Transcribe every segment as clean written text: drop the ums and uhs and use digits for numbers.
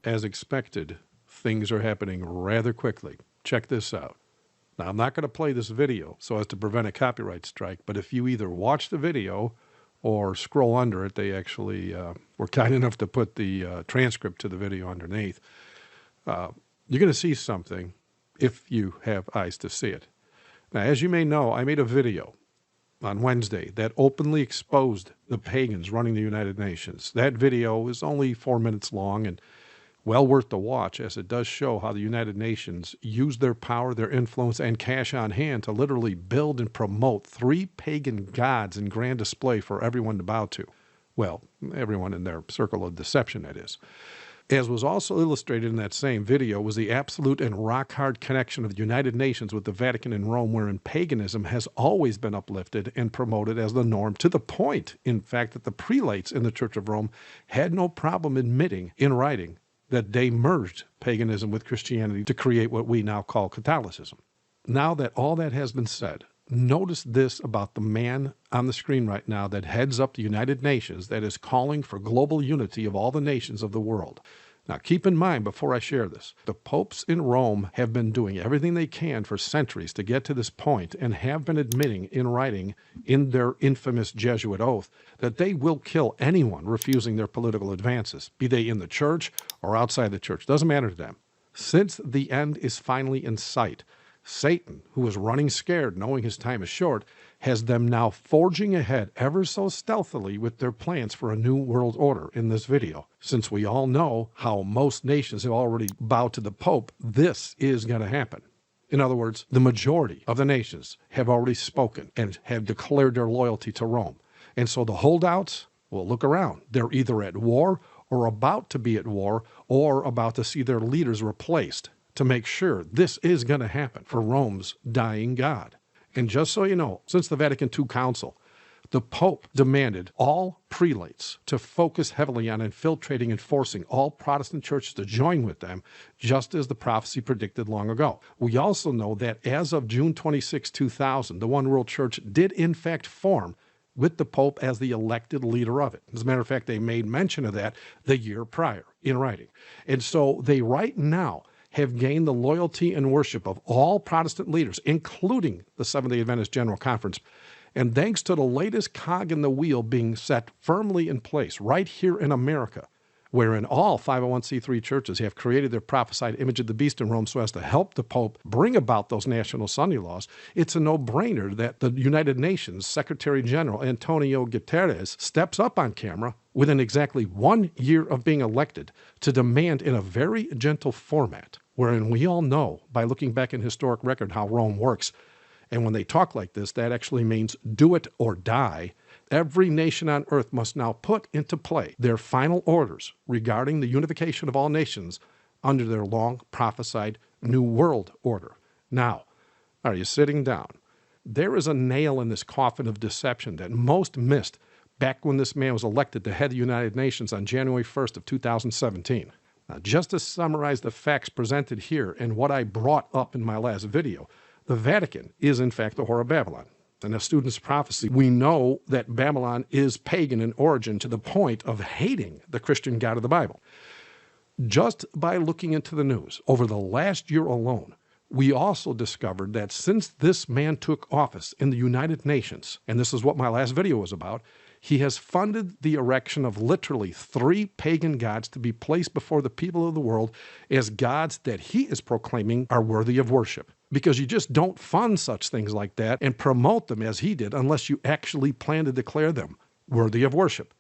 as expected, things are happening rather quickly. Check this out. Now, I'm not going to play this video so as to prevent a copyright strike, but if you either watch the video or scroll under it, they actually were kind enough to put the transcript to the video underneath. You're going to see something if you have eyes to see it. Now, as you may know, I made a video on Wednesday that openly exposed the pagans running the United Nations. That video is only 4 minutes long and well worth the watch, as it does show how the United Nations used their power, their influence, and cash on hand to literally build and promote 3 pagan gods in grand display for everyone to bow to. Well, everyone in their circle of deception, that is. As was also illustrated in that same video was the absolute and rock-hard connection of the United Nations with the Vatican and Rome, wherein paganism has always been uplifted and promoted as the norm, to the point, in fact, that the prelates in the Church of Rome had no problem admitting in writing that they merged paganism with Christianity to create what we now call Catholicism. Now that all that has been said, notice this about the man on the screen right now that heads up the United Nations that is calling for global unity of all the nations of the world. Now, keep in mind, before I share this, the popes in Rome have been doing everything they can for centuries to get to this point and have been admitting in writing in their infamous Jesuit oath that they will kill anyone refusing their political advances, be they in the church or outside the church. Doesn't matter to them. Since the end is finally in sight, Satan, who is running scared, knowing his time is short, has them now forging ahead ever so stealthily with their plans for a new world order in this video. Since we all know how most nations have already bowed to the Pope, this is going to happen. In other words, the majority of the nations have already spoken and have declared their loyalty to Rome. And so the holdouts, well, look around. They're either at war or about to be at war or about to see their leaders replaced to make sure this is going to happen for Rome's dying God. And just so you know, since the Vatican II Council, the Pope demanded all prelates to focus heavily on infiltrating and forcing all Protestant churches to join with them, just as the prophecy predicted long ago. We also know that as of June 26, 2000, the One World Church did in fact form with the Pope as the elected leader of it. As a matter of fact, they made mention of that the year prior in writing. And so they right now have gained the loyalty and worship of all Protestant leaders, including the Seventh-day Adventist General Conference. And thanks to the latest cog in the wheel being set firmly in place right here in America, wherein all 501c3 churches have created their prophesied image of the beast in Rome so as to help the Pope bring about those national Sunday laws, it's a no-brainer that the United Nations Secretary General Antonio Guterres steps up on camera within exactly 1 year of being elected to demand in a very gentle format, wherein we all know by looking back in historic record how Rome works. And when they talk like this, that actually means do it or die. Every nation on earth must now put into play their final orders regarding the unification of all nations under their long prophesied New World Order. Now, are you sitting down? There is a nail in this coffin of deception that most missed back when this man was elected to head the United Nations on January 1st of 2017. Now, just to summarize the facts presented here and what I brought up in my last video, the Vatican is in fact the Whore of Babylon. And as students of prophecy, we know that Babylon is pagan in origin to the point of hating the Christian God of the Bible. Just by looking into the news over the last year alone, we also discovered that since this man took office in the United Nations, and this is what my last video was about, he has funded the erection of literally 3 pagan gods to be placed before the people of the world as gods that he is proclaiming are worthy of worship. Because you just don't fund such things like that and promote them as he did unless you actually plan to declare them worthy of worship.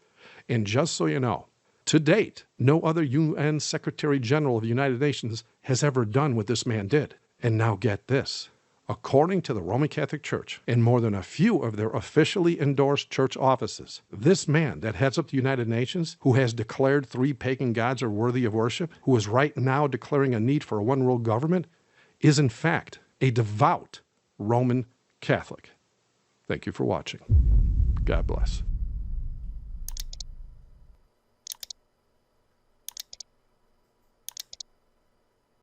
And just so you know, to date, no other UN Secretary General of the United Nations has ever done what this man did. And now get this. According to the Roman Catholic Church and more than a few of their officially endorsed church offices, this man that heads up the United Nations, who has declared 3 pagan gods are worthy of worship, who is right now declaring a need for a one-world government, is in fact a devout Roman Catholic. Thank you for watching. God bless.